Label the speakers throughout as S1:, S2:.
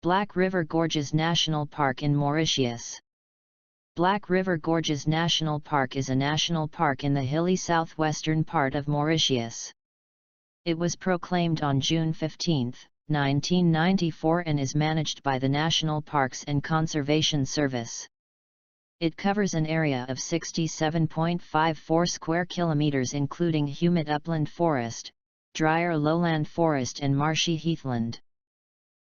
S1: Black River Gorges National Park in Mauritius. Black River Gorges National Park is a national park in the hilly southwestern part of Mauritius. It was proclaimed on June 15, 1994 and is managed by the National Parks and Conservation Service. It covers an area of 67.54 square kilometers including humid upland forest, drier lowland forest and marshy heathland.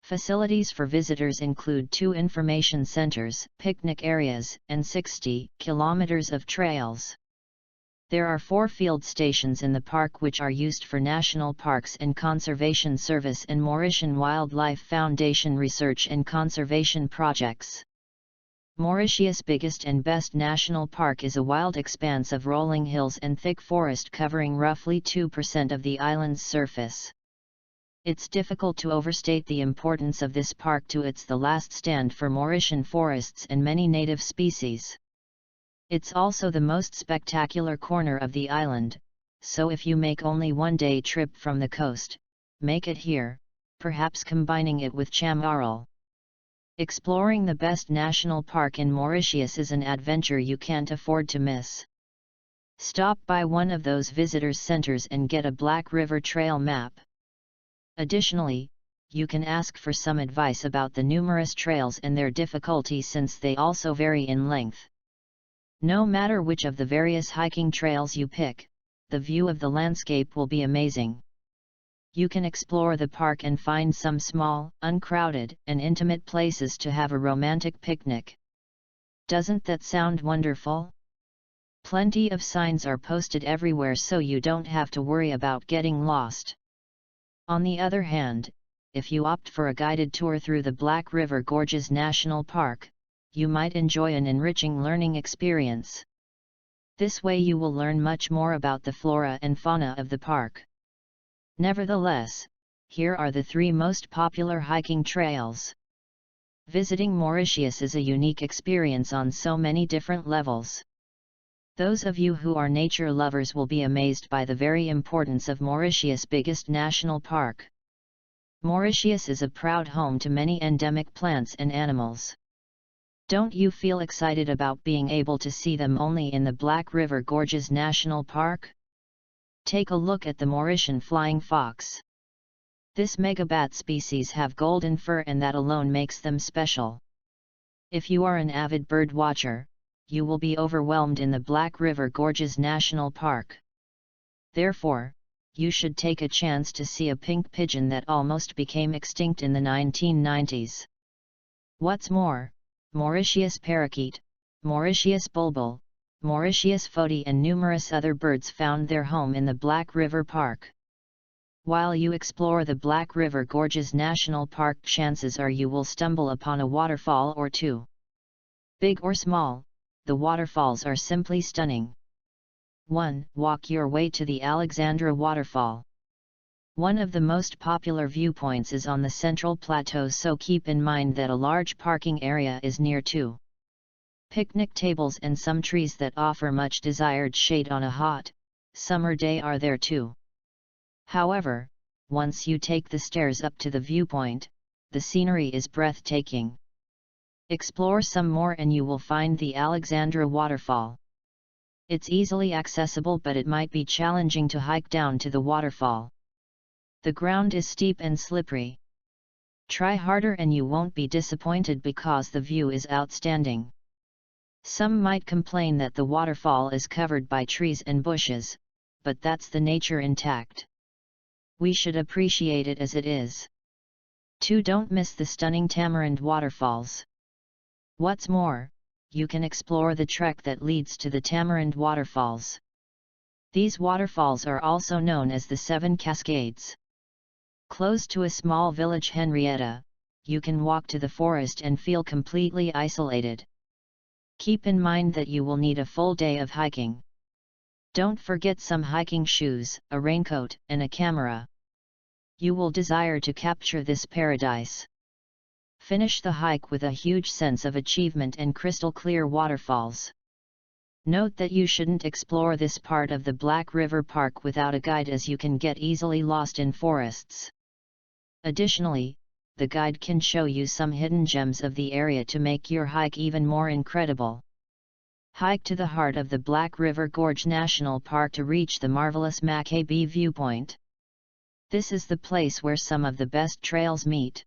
S1: Facilities for visitors include 2 information centers, picnic areas, and 60 kilometers of trails. There are 4 field stations in the park which are used for National Parks and Conservation Service and Mauritian Wildlife Foundation research and conservation projects. Mauritius' biggest and best national park is a wild expanse of rolling hills and thick forest covering roughly 2% of the island's surface. It's difficult to overstate the importance of this park to it's the last stand for Mauritian forests and many native species. It's also the most spectacular corner of the island, so if you make only one-day trip from the coast, make it here, perhaps combining it with Chamarel. Exploring the best national park in Mauritius is an adventure you can't afford to miss. Stop by one of those visitors centers and get a Black River Trail map. Additionally, you can ask for some advice about the numerous trails and their difficulty since they also vary in length. No matter which of the various hiking trails you pick, the view of the landscape will be amazing. You can explore the park and find some small, uncrowded, and intimate places to have a romantic picnic. Doesn't that sound wonderful? Plenty of signs are posted everywhere so you don't have to worry about getting lost. On the other hand, if you opt for a guided tour through the Black River Gorges National Park, you might enjoy an enriching learning experience. This way you will learn much more about the flora and fauna of the park. Nevertheless, here are the 3 most popular hiking trails. Visiting Mauritius is a unique experience on so many different levels. Those of you who are nature lovers will be amazed by the very importance of Mauritius' biggest national park. Mauritius is a proud home to many endemic plants and animals. Don't you feel excited about being able to see them only in the Black River Gorges National Park? Take a look at the Mauritian Flying Fox. This megabat species have golden fur and that alone makes them special. If you are an avid bird watcher, you will be overwhelmed in the Black River Gorges National Park. Therefore, you should take a chance to see a pink pigeon that almost became extinct in the 1990s. What's more, Mauritius parakeet, Mauritius bulbul, Mauritius foti and numerous other birds found their home in the Black River Park. While you explore the Black River Gorges National Park, chances are you will stumble upon a waterfall or 2. Big or small, the waterfalls are simply stunning. 1. Walk your way to the Alexandra Waterfall. One of the most popular viewpoints is on the central plateau, so keep in mind that a large parking area is near too. Picnic tables and some trees that offer much desired shade on a hot, summer day are there too. However, once you take the stairs up to the viewpoint, the scenery is breathtaking. Explore some more and you will find the Alexandra Waterfall. It's easily accessible, but it might be challenging to hike down to the waterfall. The ground is steep and slippery. Try harder and you won't be disappointed because the view is outstanding. Some might complain that the waterfall is covered by trees and bushes, but that's the nature intact. We should appreciate it as it is. 2. Don't miss the stunning Tamarind waterfalls. What's more, you can explore the trek that leads to the Tamarind waterfalls. These waterfalls are also known as the Seven Cascades. Close to a small village Henrietta, you can walk to the forest and feel completely isolated. Keep in mind that you will need a full day of hiking. Don't forget some hiking shoes, a raincoat, and a camera. You will desire to capture this paradise. Finish the hike with a huge sense of achievement and crystal clear waterfalls. Note that you shouldn't explore this part of the Black River Park without a guide, as you can get easily lost in forests. Additionally, the guide can show you some hidden gems of the area to make your hike even more incredible. Hike to the heart of the Black River Gorge National Park to reach the marvelous Maccabee viewpoint. This is the place where some of the best trails meet.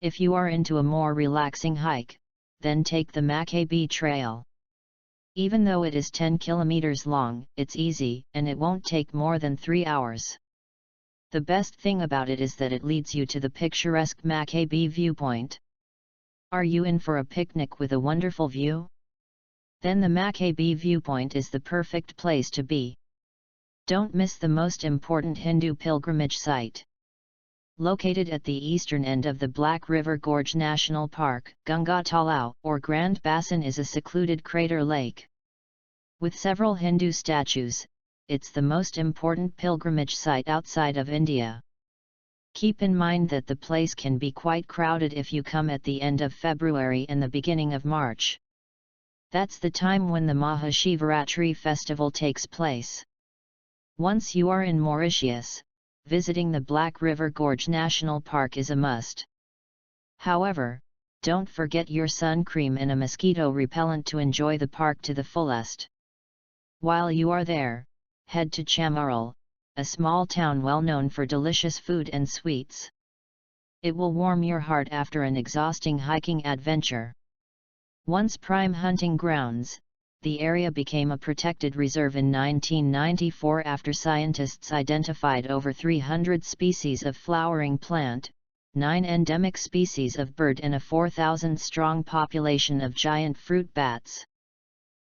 S1: If you are into a more relaxing hike, then take the Maccabee Trail. Even though it is 10 kilometers long, it's easy, and it won't take more than 3 hours. The best thing about it is that it leads you to the picturesque Maccabee viewpoint. Are you in for a picnic with a wonderful view? Then the Maccabee viewpoint is the perfect place to be. Don't miss the most important Hindu pilgrimage site. Located at the eastern end of the Black River Gorge National Park, Ganga Tala, or Grand Basin, is a secluded crater lake. With several Hindu statues, it's the most important pilgrimage site outside of India. Keep in mind that the place can be quite crowded if you come at the end of February and the beginning of March. That's the time when the Mahashivaratri festival takes place. Once you are in Mauritius, visiting the Black River Gorge National Park is a must. However, don't forget your sun cream and a mosquito repellent to enjoy the park to the fullest. While you are there, head to Chamarel, a small town well known for delicious food and sweets. It will warm your heart after an exhausting hiking adventure. Once prime hunting grounds, the area became a protected reserve in 1994 after scientists identified over 300 species of flowering plant, 9 endemic species of bird and a 4,000-strong population of giant fruit bats.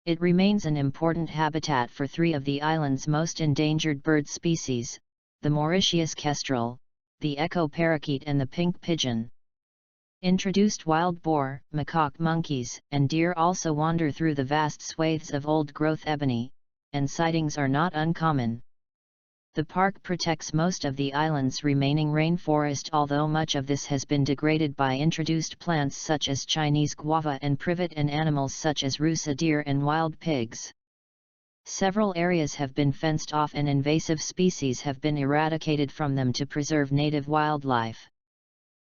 S1: It remains an important habitat for 3 of the island's most endangered bird species, the Mauritius kestrel, the echo parakeet and the pink pigeon. Introduced wild boar, macaque monkeys, and deer also wander through the vast swathes of old-growth ebony, and sightings are not uncommon. The park protects most of the island's remaining rainforest, although much of this has been degraded by introduced plants such as Chinese guava and privet and animals such as rusa deer and wild pigs. Several areas have been fenced off and invasive species have been eradicated from them to preserve native wildlife.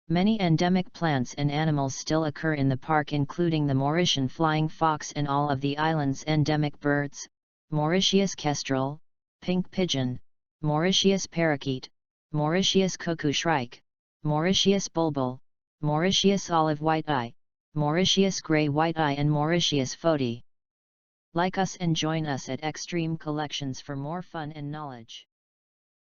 S1: Many endemic plants and animals still occur in the park, including the Mauritian Flying Fox and all of the island's endemic birds, Mauritius kestrel, pink pigeon, Mauritius parakeet, Mauritius cuckoo shrike, Mauritius bulbul, Mauritius olive white-eye, Mauritius grey white-eye and Mauritius foti. Like us and join us at Extreme Collections for more fun and knowledge.